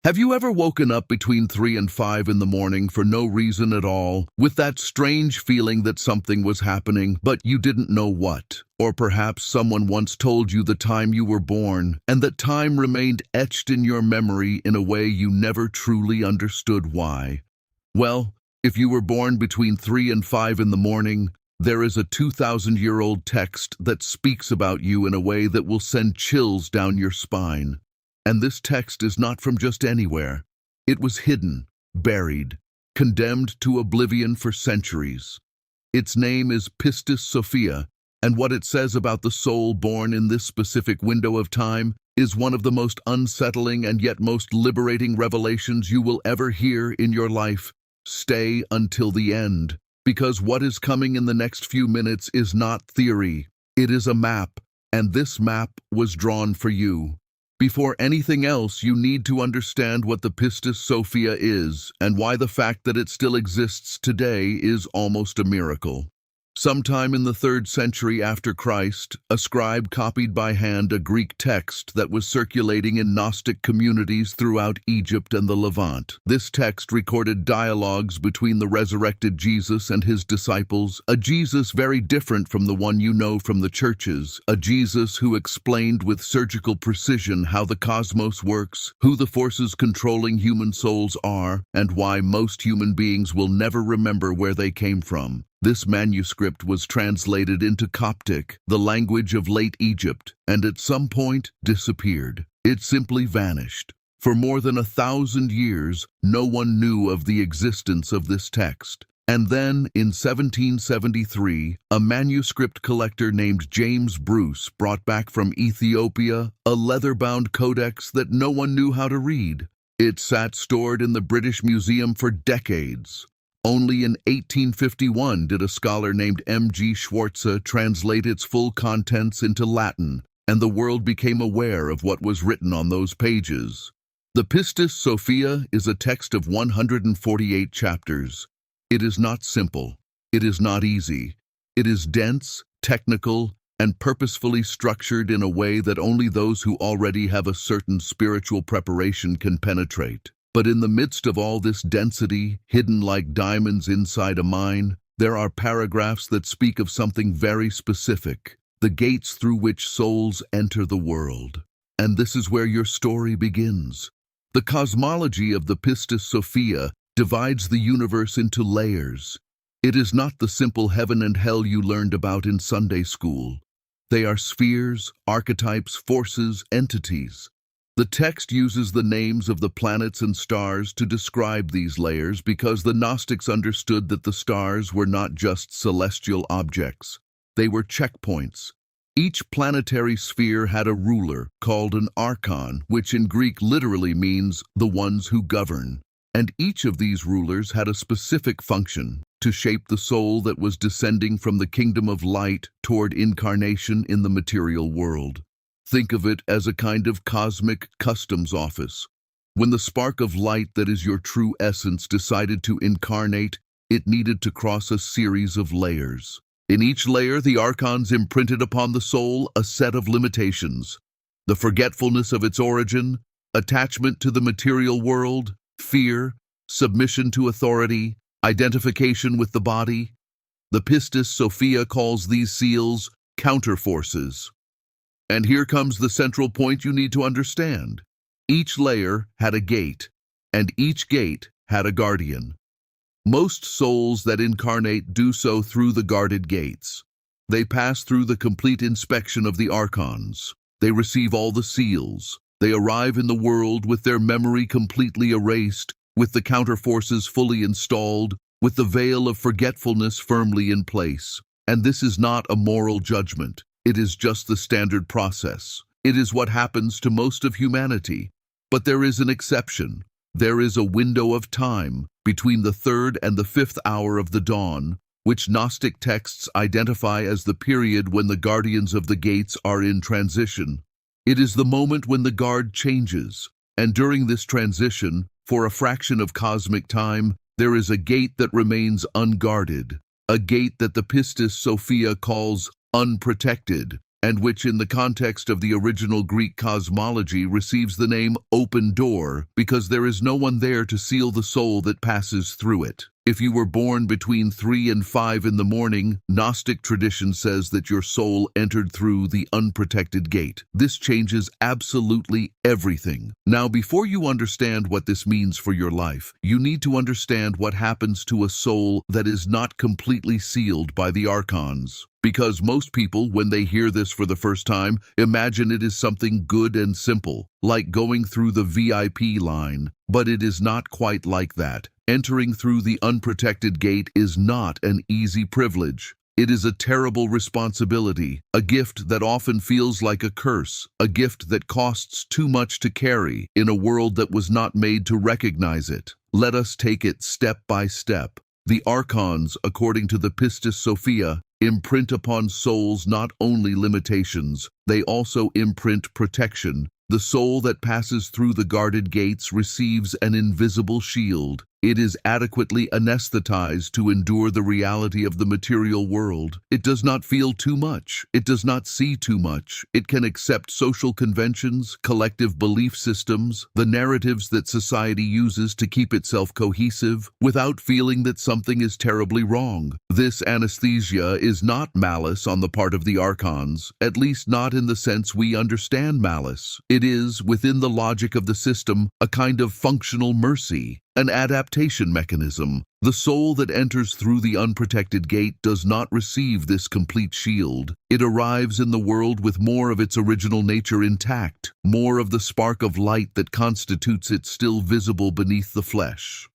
Have you ever woken up between 3 and 5 in the morning for no reason at all, with that strange feeling that something was happening, but you didn't know what? Or perhaps someone once told you the time you were born, and that time remained etched in your memory in a way you never truly understood why. Well, if you were born between 3 and 5 in the morning, there is a 2,000-year-old text that speaks about you in a way that will send chills down your spine. And this text is not from just anywhere. It was hidden, buried, condemned to oblivion for centuries. Its name is Pistis Sophia, and what it says about the soul born in this specific window of time is one of the most unsettling and yet most liberating revelations you will ever hear in your life. Stay until the end, because what is coming in the next few minutes is not theory. It is a map, and this map was drawn for you. Before anything else, you need to understand what the Pistis Sophia is and why the fact that it still exists today is almost a miracle. Sometime in the 3rd century after Christ, a scribe copied by hand a Greek text that was circulating in Gnostic communities throughout Egypt and the Levant. This text recorded dialogues between the resurrected Jesus and his disciples, a Jesus very different from the one you know from the churches, a Jesus who explained with surgical precision how the cosmos works, who the forces controlling human souls are, and why most human beings will never remember where they came from. This manuscript was translated into Coptic, the language of late Egypt, and at some point disappeared. It simply vanished. For more than 1,000 years, no one knew of the existence of this text. And then, in 1773, a manuscript collector named James Bruce brought back from Ethiopia a leather-bound codex that no one knew how to read. It sat stored in the British Museum for decades. Only in 1851 did a scholar named M.G. Schwarze translate its full contents into Latin, and the world became aware of what was written on those pages. The Pistis Sophia is a text of 148 chapters. It is not simple. It is not easy. It is dense, technical, and purposefully structured in a way that only those who already have a certain spiritual preparation can penetrate. But in the midst of all this density, hidden like diamonds inside a mine, there are paragraphs that speak of something very specific, the gates through which souls enter the world. And this is where your story begins. The cosmology of the Pistis Sophia divides the universe into layers. It is not the simple heaven and hell you learned about in Sunday school. They are spheres, archetypes, forces, entities. The text uses the names of the planets and stars to describe these layers because the Gnostics understood that the stars were not just celestial objects. They were checkpoints. Each planetary sphere had a ruler, called an Archon, which in Greek literally means the ones who govern. And each of these rulers had a specific function, to shape the soul that was descending from the kingdom of light toward incarnation in the material world. Think of it as a kind of cosmic customs office. When the spark of light that is your true essence decided to incarnate, it needed to cross a series of layers. In each layer, the Archons imprinted upon the soul a set of limitations: the forgetfulness of its origin, attachment to the material world, fear, submission to authority, identification with the body. The Pistis Sophia calls these seals counterforces. And here comes the central point you need to understand. Each layer had a gate, and each gate had a guardian. Most souls that incarnate do so through the guarded gates. They pass through the complete inspection of the Archons. They receive all the seals. They arrive in the world with their memory completely erased, with the counterforces fully installed, with the veil of forgetfulness firmly in place. And this is not a moral judgment. It is just the standard process. It is what happens to most of humanity. But there is an exception. There is a window of time between the 3rd and the 5th hour of the dawn, which Gnostic texts identify as the period when the guardians of the gates are in transition. It is the moment when the guard changes, and during this transition, for a fraction of cosmic time, there is a gate that remains unguarded, a gate that the Pistis Sophia calls unprotected, and which in the context of the original Greek cosmology receives the name open door because there is no one there to seal the soul that passes through it. If you were born between 3 and 5 in the morning, Gnostic tradition says that your soul entered through the unprotected gate. This changes absolutely everything. Now, before you understand what this means for your life, you need to understand what happens to a soul that is not completely sealed by the Archons. Because most people, when they hear this for the first time, imagine it is something good and simple, like going through the VIP line. But it is not quite like that. Entering through the unprotected gate is not an easy privilege. It is a terrible responsibility, a gift that often feels like a curse, a gift that costs too much to carry in a world that was not made to recognize it. Let us take it step by step. The Archons, according to the Pistis Sophia, imprint upon souls not only limitations, they also imprint protection. The soul that passes through the guarded gates receives an invisible shield. It is adequately anesthetized to endure the reality of the material world. It does not feel too much. It does not see too much. It can accept social conventions, collective belief systems, the narratives that society uses to keep itself cohesive, without feeling that something is terribly wrong. This anesthesia is not malice on the part of the Archons, at least not in the sense we understand malice. It is, within the logic of the system, a kind of functional mercy. An adaptation mechanism. The soul that enters through the unprotected gate does not receive this complete shield. It arrives in the world with more of its original nature intact, more of the spark of light that constitutes it still visible beneath the flesh.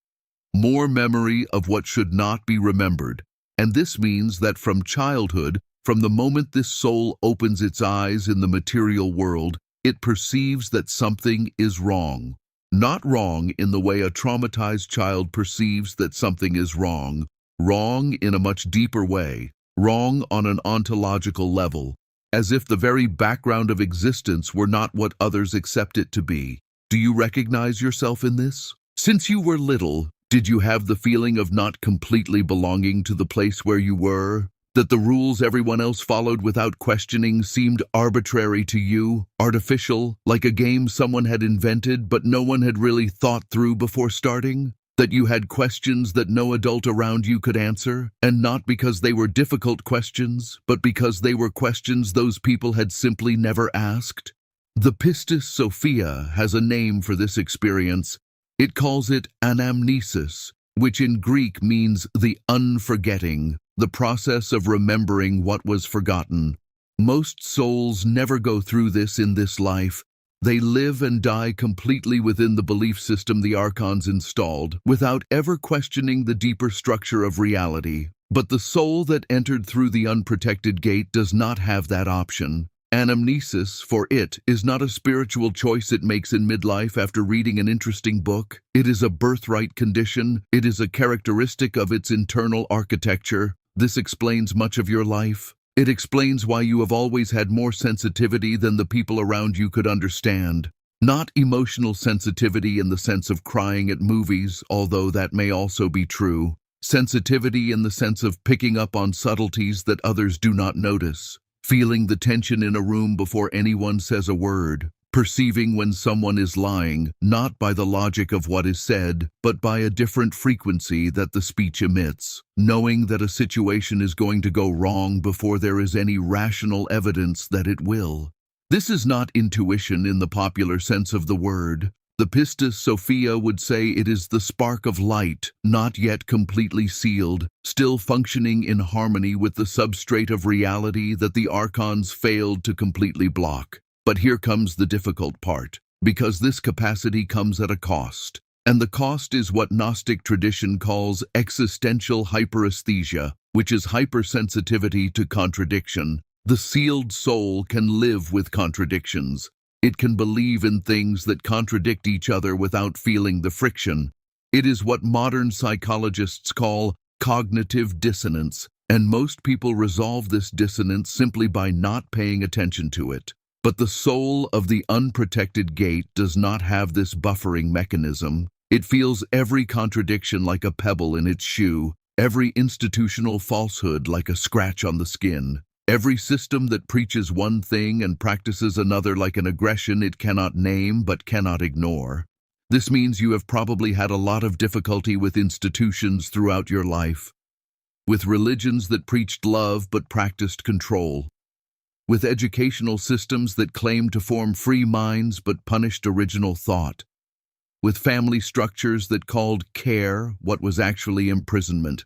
More memory of what should not be remembered. And this means that from childhood, from the moment this soul opens its eyes in the material world, it perceives that something is wrong. Not wrong in the way a traumatized child perceives that something is wrong. Wrong in a much deeper way. Wrong on an ontological level. As if the very background of existence were not what others accept it to be. Do you recognize yourself in this? Since you were little, did you have the feeling of not completely belonging to the place where you were? That the rules everyone else followed without questioning seemed arbitrary to you, artificial, like a game someone had invented but no one had really thought through before starting? That you had questions that no adult around you could answer, and not because they were difficult questions, but because they were questions those people had simply never asked? The Pistis Sophia has a name for this experience. It calls it anamnesis, which in Greek means the unforgetting. The process of remembering what was forgotten. Most souls never go through this in this life. They live and die completely within the belief system the Archons installed, without ever questioning the deeper structure of reality. But the soul that entered through the unprotected gate does not have that option. Anamnesis, for it, is not a spiritual choice it makes in midlife after reading an interesting book. It is a birthright condition. It is a characteristic of its internal architecture. This explains much of your life. It explains why you have always had more sensitivity than the people around you could understand. Not emotional sensitivity in the sense of crying at movies, although that may also be true. Sensitivity in the sense of picking up on subtleties that others do not notice. Feeling the tension in a room before anyone says a word. Perceiving when someone is lying, not by the logic of what is said, but by a different frequency that the speech emits. Knowing that a situation is going to go wrong before there is any rational evidence that it will. This is not intuition in the popular sense of the word. The Pistis Sophia would say it is the spark of light, not yet completely sealed, still functioning in harmony with the substrate of reality that the Archons failed to completely block. But here comes the difficult part, because this capacity comes at a cost. And the cost is what Gnostic tradition calls existential hyperesthesia, which is hypersensitivity to contradiction. The sealed soul can live with contradictions. It can believe in things that contradict each other without feeling the friction. It is what modern psychologists call cognitive dissonance, and most people resolve this dissonance simply by not paying attention to it. But the soul of the unprotected gate does not have this buffering mechanism. It feels every contradiction like a pebble in its shoe, every institutional falsehood like a scratch on the skin. Every system that preaches one thing and practices another, like an aggression it cannot name but cannot ignore. This means you have probably had a lot of difficulty with institutions throughout your life, with religions that preached love but practiced control, with educational systems that claimed to form free minds but punished original thought, with family structures that called care what was actually imprisonment,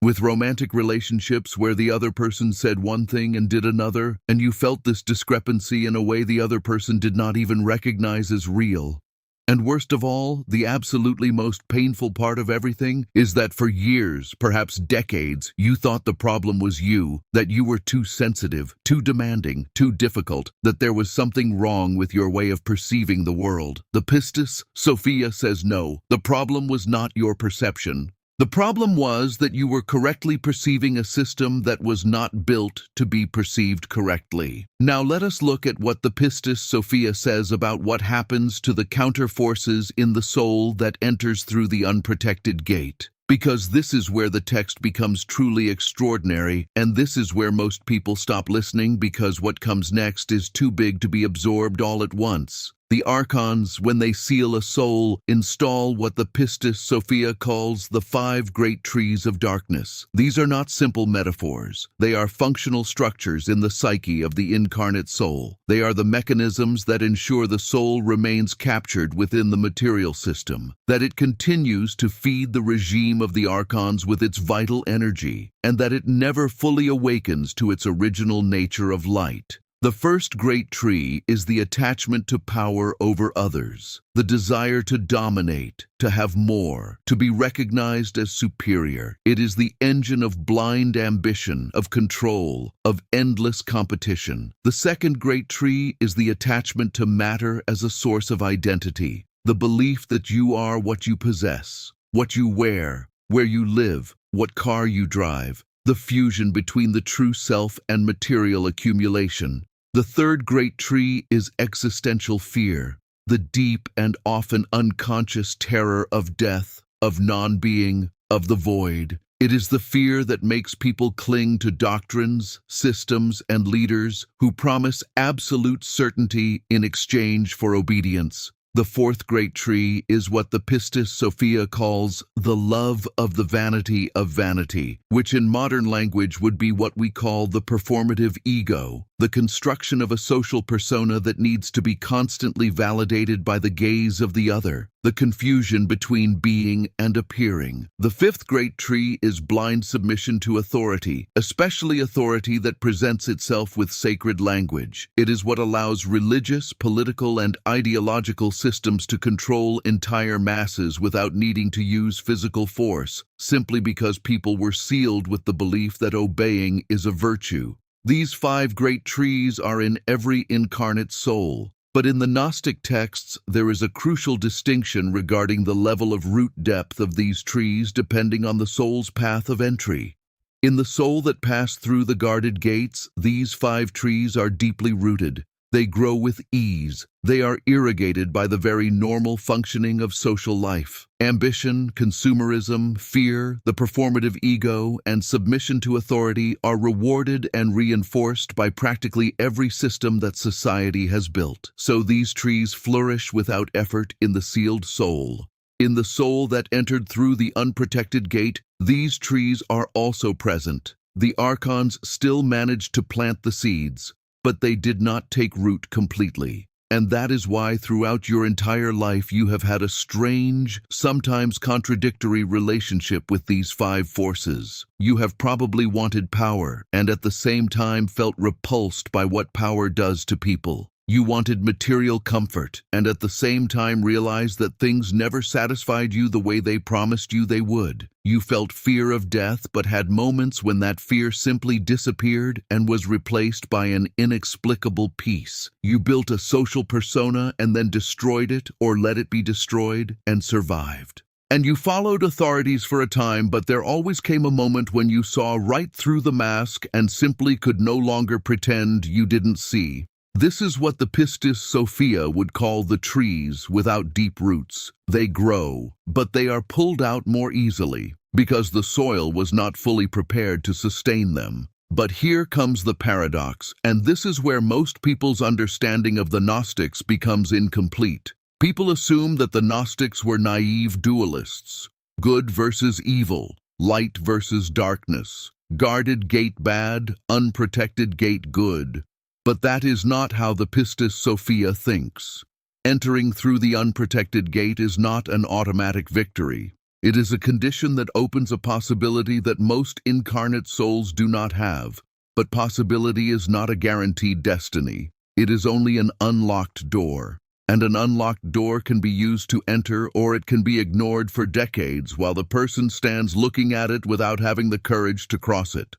with romantic relationships where the other person said one thing and did another, and you felt this discrepancy in a way the other person did not even recognize as real. And worst of all, the absolutely most painful part of everything is that for years, perhaps decades, you thought the problem was you, that you were too sensitive, too demanding, too difficult, that there was something wrong with your way of perceiving the world. The Pistis Sophia says no, the problem was not your perception. The problem was that you were correctly perceiving a system that was not built to be perceived correctly. Now let us look at what the Pistis Sophia says about what happens to the counter forces in the soul that enters through the unprotected gate. Because this is where the text becomes truly extraordinary, and this is where most people stop listening because what comes next is too big to be absorbed all at once. The Archons, when they seal a soul, install what the Pistis Sophia calls the 5 great trees of darkness. These are not simple metaphors. They are functional structures in the psyche of the incarnate soul. They are the mechanisms that ensure the soul remains captured within the material system, that it continues to feed the regime of the Archons with its vital energy, and that it never fully awakens to its original nature of light. The first great tree is the attachment to power over others, the desire to dominate, to have more, to be recognized as superior. It is the engine of blind ambition, of control, of endless competition. The second great tree is the attachment to matter as a source of identity, the belief that you are what you possess, what you wear, where you live, what car you drive, the fusion between the true self and material accumulation. The third great tree is existential fear, the deep and often unconscious terror of death, of non-being, of the void. It is the fear that makes people cling to doctrines, systems, and leaders who promise absolute certainty in exchange for obedience. The fourth great tree is what the Pistis Sophia calls the love of the vanity of vanity, which in modern language would be what we call the performative ego, the construction of a social persona that needs to be constantly validated by the gaze of the other, the confusion between being and appearing. The fifth great tree is blind submission to authority, especially authority that presents itself with sacred language. It is what allows religious, political, and ideological systems to control entire masses without needing to use physical force, simply because people were sealed with the belief that obeying is a virtue. These 5 great trees are in every incarnate soul. But in the Gnostic texts, there is a crucial distinction regarding the level of root depth of these trees depending on the soul's path of entry. In the soul that passed through the guarded gates, these 5 trees are deeply rooted. They grow with ease. They are irrigated by the very normal functioning of social life. Ambition, consumerism, fear, the performative ego, and submission to authority are rewarded and reinforced by practically every system that society has built. So these trees flourish without effort in the sealed soul. In the soul that entered through the unprotected gate, these trees are also present. The Archons still managed to plant the seeds, but they did not take root completely. And that is why throughout your entire life you have had a strange, sometimes contradictory relationship with these 5 forces. You have probably wanted power, and at the same time felt repulsed by what power does to people. You wanted material comfort, and at the same time realized that things never satisfied you the way they promised you they would. You felt fear of death, but had moments when that fear simply disappeared and was replaced by an inexplicable peace. You built a social persona and then destroyed it or let it be destroyed and survived. And you followed authorities for a time, but there always came a moment when you saw right through the mask and simply could no longer pretend you didn't see. This is what the Pistis Sophia would call the trees without deep roots. They grow, but they are pulled out more easily because the soil was not fully prepared to sustain them. But here comes the paradox, and this is where most people's understanding of the Gnostics becomes incomplete. People assume that the Gnostics were naive dualists, good versus evil, light versus darkness, guarded gate bad, unprotected gate good. But that is not how the Pistis Sophia thinks. Entering through the unprotected gate is not an automatic victory. It is a condition that opens a possibility that most incarnate souls do not have. But possibility is not a guaranteed destiny. It is only an unlocked door. And an unlocked door can be used to enter, or it can be ignored for decades while the person stands looking at it without having the courage to cross it.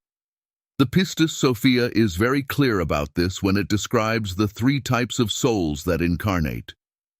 The Pistis Sophia is very clear about this when it describes the three types of souls that incarnate.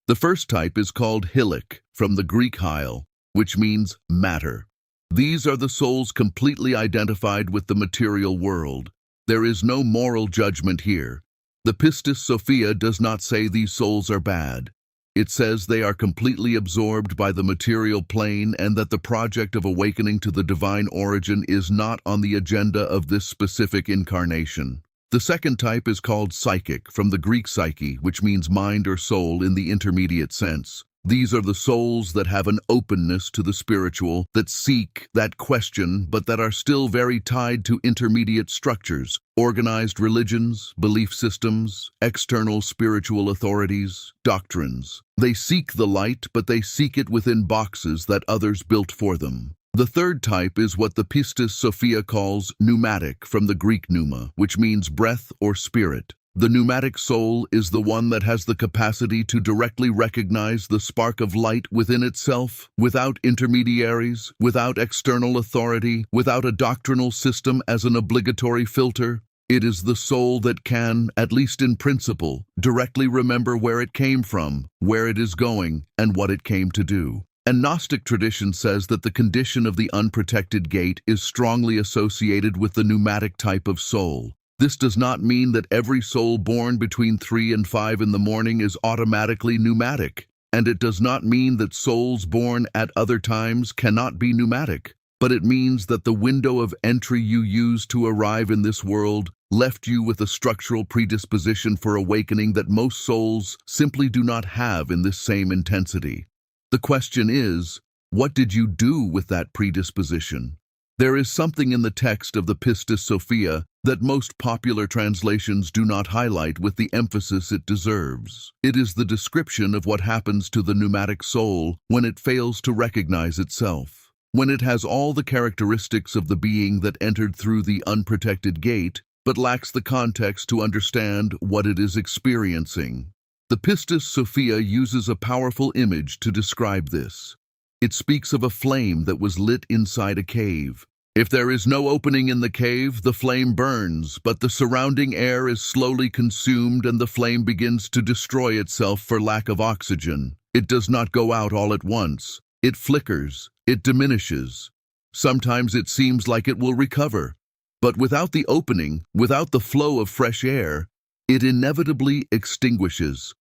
The first type is called hylek, from the Greek hyle, which means matter. These are the souls completely identified with the material world. There is no moral judgment here. The Pistis Sophia does not say these souls are bad. It says they are completely absorbed by the material plane and that the project of awakening to the divine origin is not on the agenda of this specific incarnation. The second type is called psychic, from the Greek psyche, which means mind or soul in the intermediate sense. These are the souls that have an openness to the spiritual, that seek, that question, but that are still very tied to intermediate structures, organized religions, belief systems, external spiritual authorities, doctrines. They seek the light, but they seek it within boxes that others built for them. The third type is what the Pistis Sophia calls pneumatic, from the Greek pneuma, which means breath or spirit. The pneumatic soul is the one that has the capacity to directly recognize the spark of light within itself, without intermediaries, without external authority, without a doctrinal system as an obligatory filter. It is the soul that can, at least in principle, directly remember where it came from, where it is going, and what it came to do. And Gnostic tradition says that the condition of the unprotected gate is strongly associated with the pneumatic type of soul. This does not mean that every soul born between 3 and 5 in the morning is automatically pneumatic, and it does not mean that souls born at other times cannot be pneumatic, but it means that the window of entry you use to arrive in this world left you with a structural predisposition for awakening that most souls simply do not have in this same intensity. The question is, what did you do with that predisposition? There is something in the text of the Pistis Sophia that most popular translations do not highlight with the emphasis it deserves. It is the description of what happens to the pneumatic soul when it fails to recognize itself, when it has all the characteristics of the being that entered through the unprotected gate, but lacks the context to understand what it is experiencing. The Pistis Sophia uses a powerful image to describe this. It speaks of a flame that was lit inside a cave. If there is no opening in the cave, the flame burns, but the surrounding air is slowly consumed and the flame begins to destroy itself for lack of oxygen. It does not go out all at once. It flickers, it diminishes. Sometimes it seems like it will recover. But without the opening, without the flow of fresh air, it inevitably extinguishes.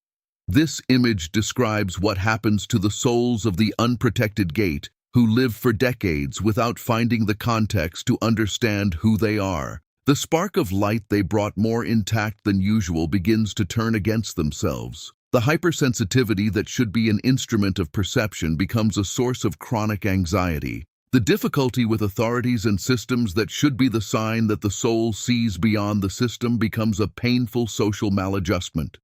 This image describes what happens to the souls of the unprotected gate, who live for decades without finding the context to understand who they are. The spark of light they brought more intact than usual begins to turn against themselves. The hypersensitivity that should be an instrument of perception becomes a source of chronic anxiety. The difficulty with authorities and systems that should be the sign that the soul sees beyond the system becomes a painful social maladjustment.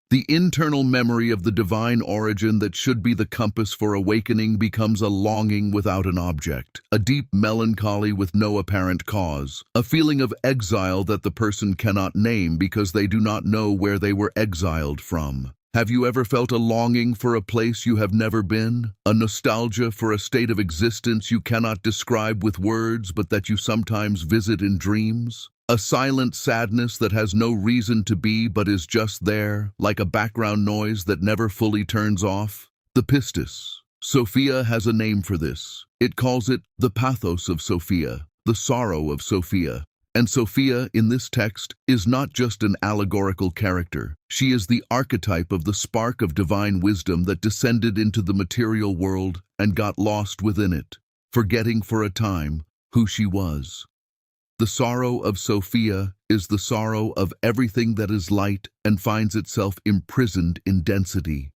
The internal memory of the divine origin that should be the compass for awakening becomes a longing without an object, a deep melancholy with no apparent cause, a feeling of exile that the person cannot name because they do not know where they were exiled from. Have you ever felt a longing for a place you have never been? A nostalgia for a state of existence you cannot describe with words but that you sometimes visit in dreams? A silent sadness that has no reason to be but is just there, like a background noise that never fully turns off? The Pistis Sophia has a name for this. It calls it the pathos of Sophia, the sorrow of Sophia. And Sophia, in this text, is not just an allegorical character. She is the archetype of the spark of divine wisdom that descended into the material world and got lost within it, forgetting for a time who she was. The sorrow of Sophia is the sorrow of everything that is light and finds itself imprisoned in density.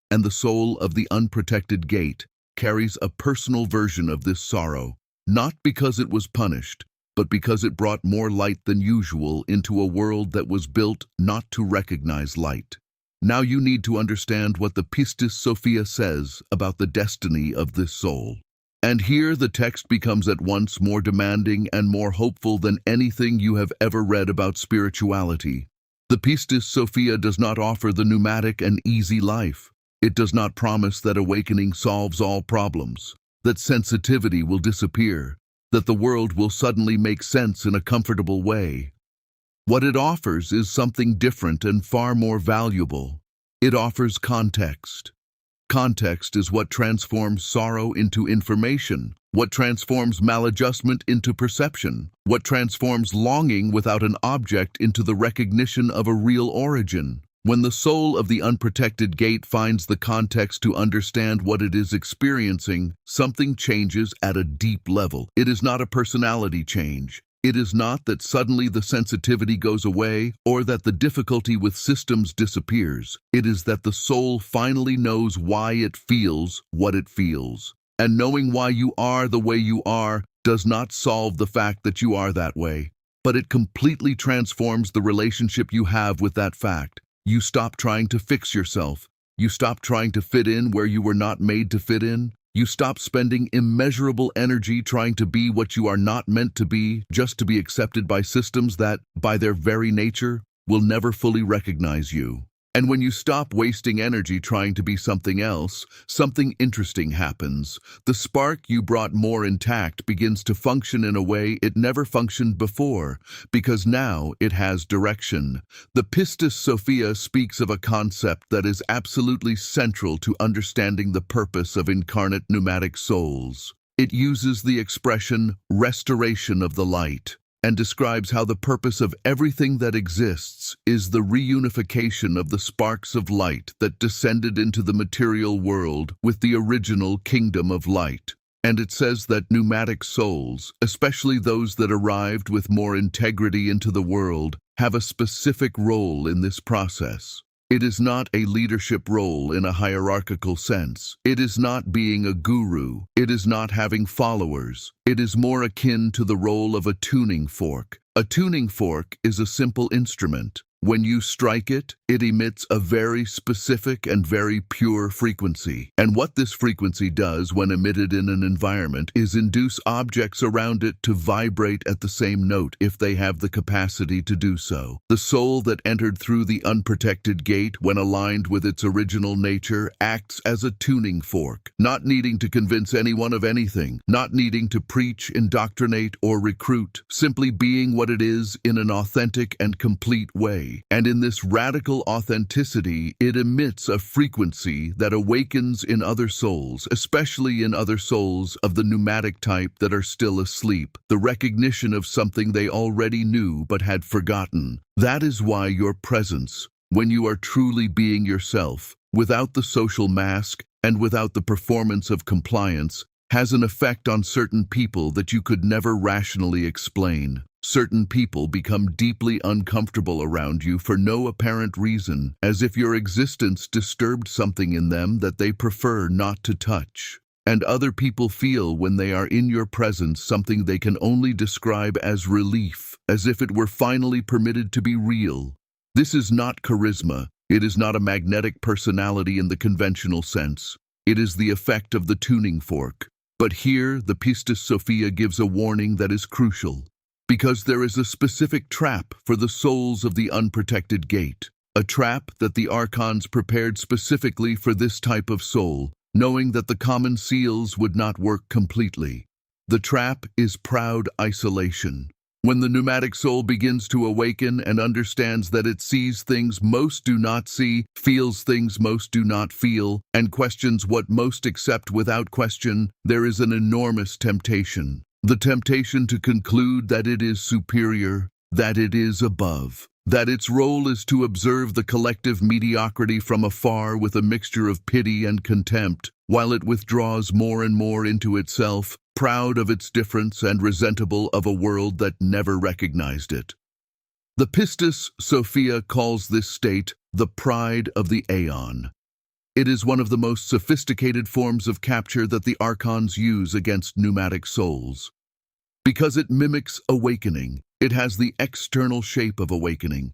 And the soul of the unprotected gate carries a personal version of this sorrow, not because it was punished, but because it brought more light than usual into a world that was built not to recognize light. Now you need to understand what the Pistis Sophia says about the destiny of this soul. And here the text becomes at once more demanding and more hopeful than anything you have ever read about spirituality. The Pistis Sophia does not offer the pneumatic and easy life. It does not promise that awakening solves all problems, that sensitivity will disappear, that the world will suddenly make sense in a comfortable way. What it offers is something different and far more valuable. It offers context. Context is what transforms sorrow into information, what transforms maladjustment into perception, what transforms longing without an object into the recognition of a real origin. When the soul of the unprotected gate finds the context to understand what it is experiencing, something changes at a deep level. It is not a personality change. It is not that suddenly the sensitivity goes away or that the difficulty with systems disappears. It is that the soul finally knows why it feels what it feels. And knowing why you are the way you are does not solve the fact that you are that way, but it completely transforms the relationship you have with that fact. You stop trying to fix yourself. You stop trying to fit in where you were not made to fit in. You stop spending immeasurable energy trying to be what you are not meant to be just to be accepted by systems that, by their very nature, will never fully recognize you. And when you stop wasting energy trying to be something else, something interesting happens. The spark you brought more intact begins to function in a way it never functioned before, because now it has direction. The Pistis Sophia speaks of a concept that is absolutely central to understanding the purpose of incarnate pneumatic souls. It uses the expression restoration of the light, and describes how the purpose of everything that exists is the reunification of the sparks of light that descended into the material world with the original kingdom of light. And it says that pneumatic souls, especially those that arrived with more integrity into the world, have a specific role in this process. It is not a leadership role in a hierarchical sense. It is not being a guru. It is not having followers. It is more akin to the role of a tuning fork. A tuning fork is a simple instrument. When you strike it, it emits a very specific and very pure frequency. And what this frequency does when emitted in an environment is induce objects around it to vibrate at the same note if they have the capacity to do so. The soul that entered through the unprotected gate when aligned with its original nature acts as a tuning fork, not needing to convince anyone of anything, not needing to preach, indoctrinate, or recruit, simply being what it is in an authentic and complete way. And in this radical authenticity, it emits a frequency that awakens in other souls, especially in other souls of the pneumatic type that are still asleep, the recognition of something they already knew but had forgotten. That is why your presence, when you are truly being yourself, without the social mask and without the performance of compliance, has an effect on certain people that you could never rationally explain. Certain people become deeply uncomfortable around you for no apparent reason, as if your existence disturbed something in them that they prefer not to touch. And other people feel when they are in your presence something they can only describe as relief, as if it were finally permitted to be real. This is not charisma. It is not a magnetic personality in the conventional sense. It is the effect of the tuning fork. But here, the Pistis Sophia gives a warning that is crucial, because there is a specific trap for the souls of the unprotected gate, a trap that the Archons prepared specifically for this type of soul, knowing that the common seals would not work completely. The trap is proud isolation. When the pneumatic soul begins to awaken and understands that it sees things most do not see, feels things most do not feel, and questions what most accept without question, there is an enormous temptation. The temptation to conclude that it is superior, that it is above, that its role is to observe the collective mediocrity from afar with a mixture of pity and contempt, while it withdraws more and more into itself, proud of its difference and resentful of a world that never recognized it. The Pistis Sophia calls this state the pride of the aeon. It is one of the most sophisticated forms of capture that the Archons use against pneumatic souls. Because it mimics awakening, it has the external shape of awakening.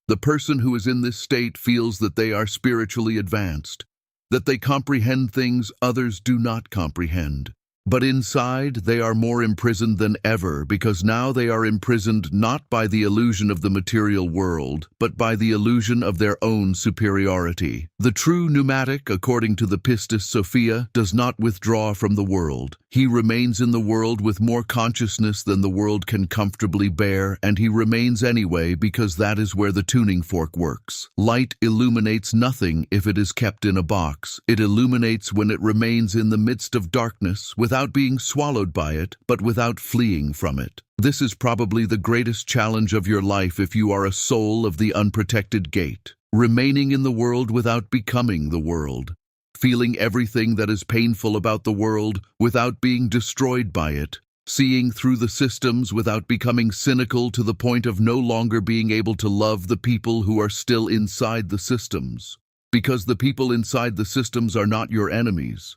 The person who is in this state feels that they are spiritually advanced, that they comprehend things others do not comprehend. But inside, they are more imprisoned than ever, because now they are imprisoned not by the illusion of the material world, but by the illusion of their own superiority. The true pneumatic, according to the Pistis Sophia, does not withdraw from the world. He remains in the world with more consciousness than the world can comfortably bear, and he remains anyway because that is where the tuning fork works. Light illuminates nothing if it is kept in a box. It illuminates when it remains in the midst of darkness, without being swallowed by it, but without fleeing from it. This is probably the greatest challenge of your life if you are a soul of the unprotected gate, remaining in the world without becoming the world, feeling everything that is painful about the world without being destroyed by it, seeing through the systems without becoming cynical to the point of no longer being able to love the people who are still inside the systems, because the people inside the systems are not your enemies.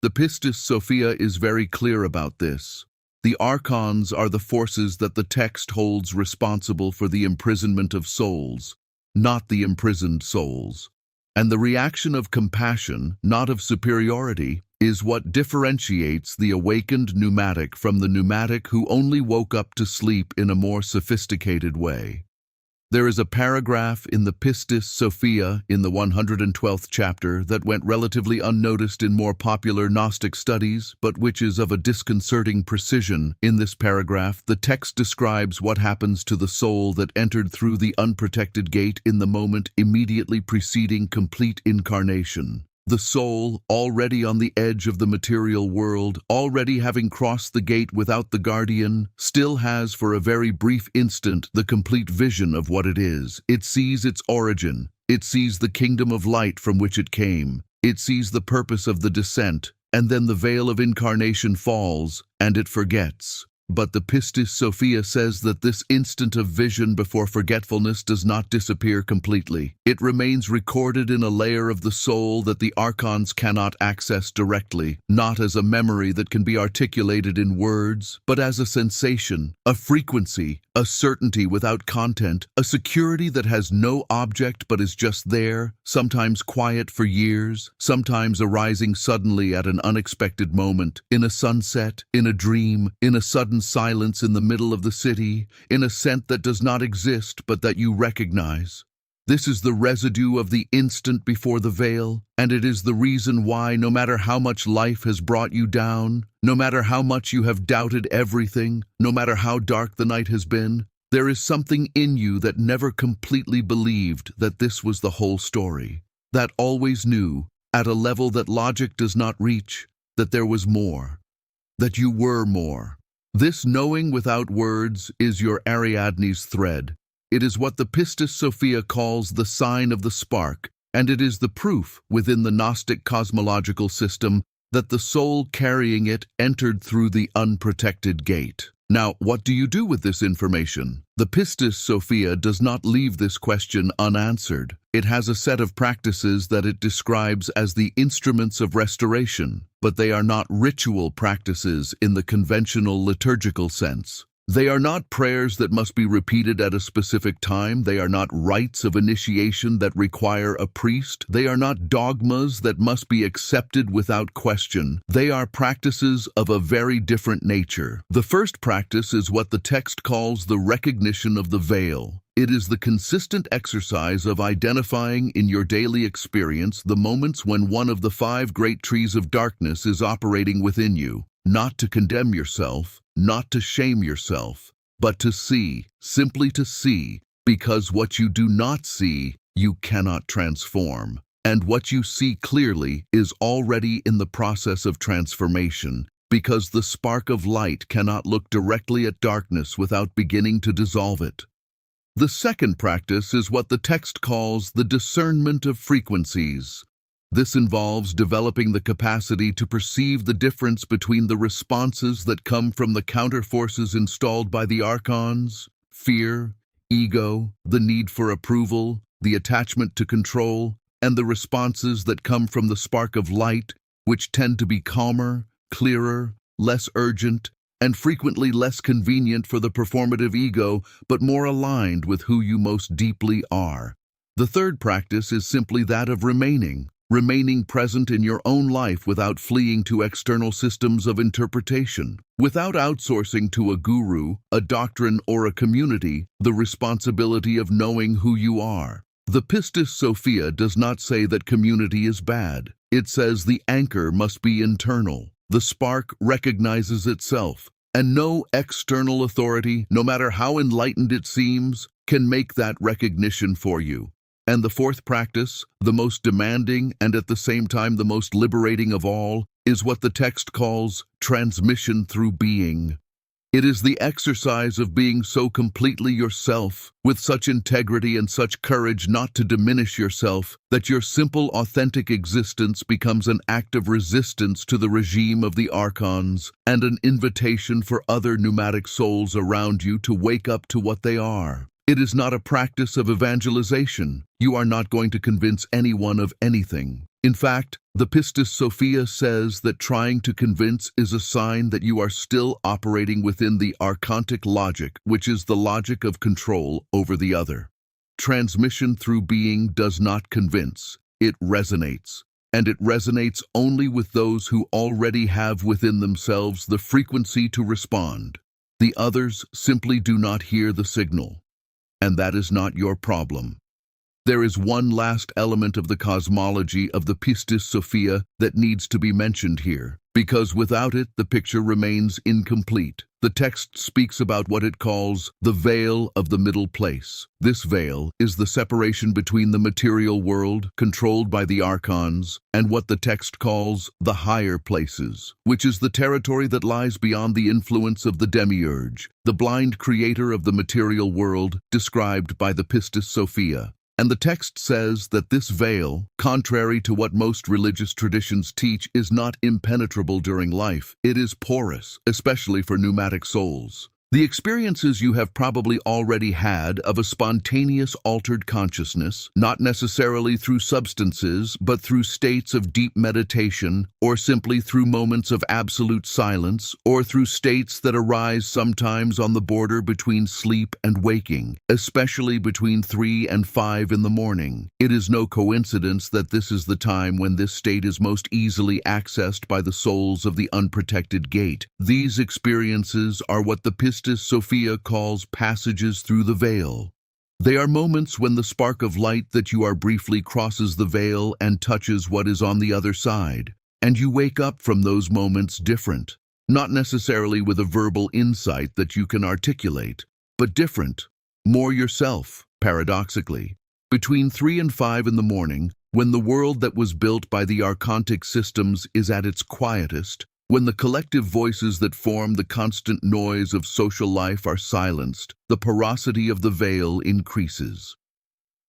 The Pistis Sophia is very clear about this. The Archons are the forces that the text holds responsible for the imprisonment of souls, not the imprisoned souls. And the reaction of compassion, not of superiority, is what differentiates the awakened pneumatic from the pneumatic who only woke up to sleep in a more sophisticated way. There is a paragraph in the Pistis Sophia in the 112th chapter that went relatively unnoticed in more popular Gnostic studies, but which is of a disconcerting precision. In this paragraph, the text describes what happens to the soul that entered through the unprotected gate in the moment immediately preceding complete incarnation. The soul, already on the edge of the material world, already having crossed the gate without the guardian, still has for a very brief instant the complete vision of what it is. It sees its origin. It sees the kingdom of light from which it came. It sees the purpose of the descent, and then the veil of incarnation falls, and it forgets. But the Pistis Sophia says that this instant of vision before forgetfulness does not disappear completely. It remains recorded in a layer of the soul that the Archons cannot access directly, not as a memory that can be articulated in words, but as a sensation, a frequency, a certainty without content, a security that has no object but is just there, sometimes quiet for years, sometimes arising suddenly at an unexpected moment, in a sunset, in a dream, in a sudden silence in the middle of the city, in a scent that does not exist but that you recognize. This is the residue of the instant before the veil, and it is the reason why, no matter how much life has brought you down, no matter how much you have doubted everything, no matter how dark the night has been, there is something in you that never completely believed that this was the whole story, that always knew, at a level that logic does not reach, that there was more, that you were more. This knowing without words is your Ariadne's thread. It is what the Pistis Sophia calls the sign of the spark, and it is the proof within the Gnostic cosmological system that the soul carrying it entered through the unprotected gate. Now, what do you do with this information? The Pistis Sophia does not leave this question unanswered. It has a set of practices that it describes as the instruments of restoration, but they are not ritual practices in the conventional liturgical sense. They are not prayers that must be repeated at a specific time. They are not rites of initiation that require a priest. They are not dogmas that must be accepted without question. They are practices of a very different nature. The first practice is what the text calls the recognition of the veil. It is the consistent exercise of identifying in your daily experience the moments when one of the 5 great trees of darkness is operating within you. Not to condemn yourself, not to shame yourself, but to see, simply to see, because what you do not see, you cannot transform. And what you see clearly is already in the process of transformation, because the spark of light cannot look directly at darkness without beginning to dissolve it. The second practice is what the text calls the discernment of frequencies. This involves developing the capacity to perceive the difference between the responses that come from the counterforces installed by the Archons, fear, ego, the need for approval, the attachment to control, and the responses that come from the spark of light, which tend to be calmer, clearer, less urgent, and frequently less convenient for the performative ego, but more aligned with who you most deeply are. The third practice is simply that of remaining present in your own life without fleeing to external systems of interpretation, without outsourcing to a guru, a doctrine, or a community the responsibility of knowing who you are. The Pistis Sophia does not say that community is bad. It says the anchor must be internal. The spark recognizes itself, and no external authority, no matter how enlightened it seems, can make that recognition for you. And the fourth practice, the most demanding and at the same time the most liberating of all, is what the text calls transmission through being. It is the exercise of being so completely yourself, with such integrity and such courage not to diminish yourself, that your simple, authentic existence becomes an act of resistance to the regime of the Archons and an invitation for other pneumatic souls around you to wake up to what they are. It is not a practice of evangelization. You are not going to convince anyone of anything. In fact, the Pistis Sophia says that trying to convince is a sign that you are still operating within the archontic logic, which is the logic of control over the other. Transmission through being does not convince, it resonates. And it resonates only with those who already have within themselves the frequency to respond. The others simply do not hear the signal. And that is not your problem. There is one last element of the cosmology of the Pistis Sophia that needs to be mentioned here, because without it the picture remains incomplete. The text speaks about what it calls the veil of the middle place. This veil is the separation between the material world, controlled by the Archons, and what the text calls the higher places, which is the territory that lies beyond the influence of the demiurge, the blind creator of the material world, described by the Pistis Sophia. And the text says that this veil, contrary to what most religious traditions teach, is not impenetrable during life. It is porous, especially for pneumatic souls. The experiences you have probably already had of a spontaneous altered consciousness, not necessarily through substances, but through states of deep meditation, or simply through moments of absolute silence, or through states that arise sometimes on the border between sleep and waking, especially between 3 and 5 in the morning. It is no coincidence that this is the time when this state is most easily accessed by the souls of the unprotected gate. These experiences are what the Pistis Sophia calls passages through the veil. They are moments when the spark of light that you are briefly crosses the veil and touches what is on the other side. And you wake up from those moments different, not necessarily with a verbal insight that you can articulate, but different, more yourself, paradoxically. Between 3 and 5 in the morning, when the world that was built by the archontic systems is at its quietest, when the collective voices that form the constant noise of social life are silenced, the porosity of the veil increases.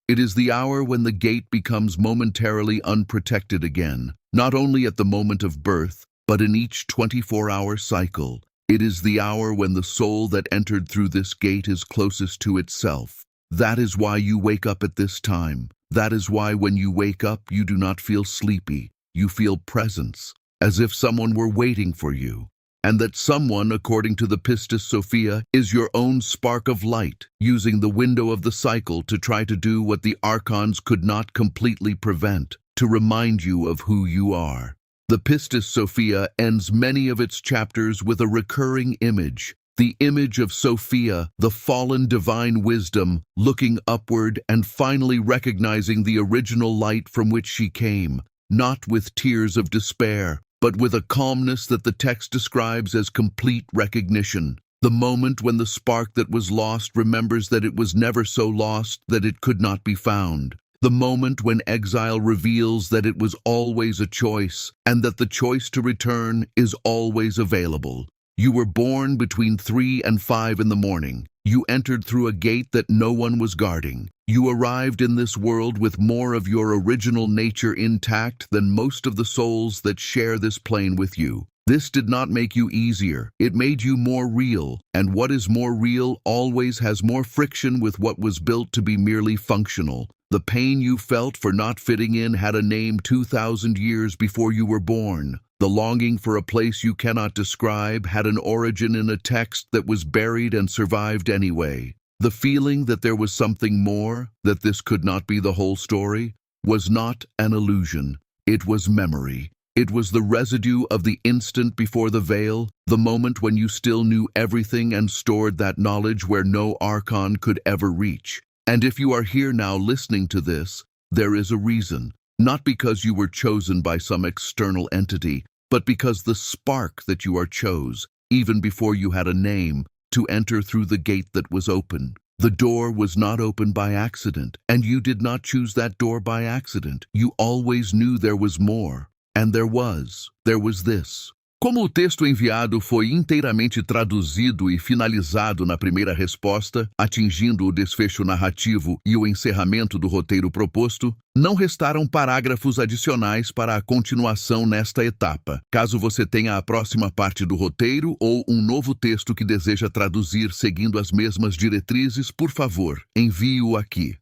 It is the hour when the gate becomes momentarily unprotected again, not only at the moment of birth, but in each 24-hour cycle. It is the hour when the soul that entered through this gate is closest to itself. That is why you wake up at this time. That is why when you wake up, you do not feel sleepy. You feel presence, as if someone were waiting for you, and that someone, according to the Pistis Sophia, is your own spark of light, using the window of the cycle to try to do what the Archons could not completely prevent, to remind you of who you are. The Pistis Sophia ends many of its chapters with a recurring image, the image of Sophia, the fallen divine wisdom, looking upward and finally recognizing the original light from which she came, not with tears of despair, but with a calmness that the text describes as complete recognition. The moment when the spark that was lost remembers that it was never so lost that it could not be found. The moment when exile reveals that it was always a choice, and that the choice to return is always available. You were born between 3 and 5 in the morning. You entered through a gate that no one was guarding. You arrived in this world with more of your original nature intact than most of the souls that share this plane with you. This did not make you easier. It made you more real, and what is more real always has more friction with what was built to be merely functional. The pain you felt for not fitting in had a name 2,000 years before you were born. The longing for a place you cannot describe had an origin in a text that was buried and survived anyway. The feeling that there was something more, that this could not be the whole story, was not an illusion. It was memory. It was the residue of the instant before the veil, the moment when you still knew everything and stored that knowledge where no Archon could ever reach. And if you are here now listening to this, there is a reason. Not because you were chosen by some external entity, but because the spark that you are chose, even before you had a name, to enter through the gate that was open. The door was not open by accident, and you did not choose that door by accident. You always knew there was more. And there was this. Como o texto enviado foi inteiramente traduzido e finalizado na primeira resposta, atingindo o desfecho narrativo e o encerramento do roteiro proposto, não restaram parágrafos adicionais para a continuação nesta etapa. Caso você tenha a próxima parte do roteiro ou um novo texto que deseja traduzir seguindo as mesmas diretrizes, por favor, envie-o aqui.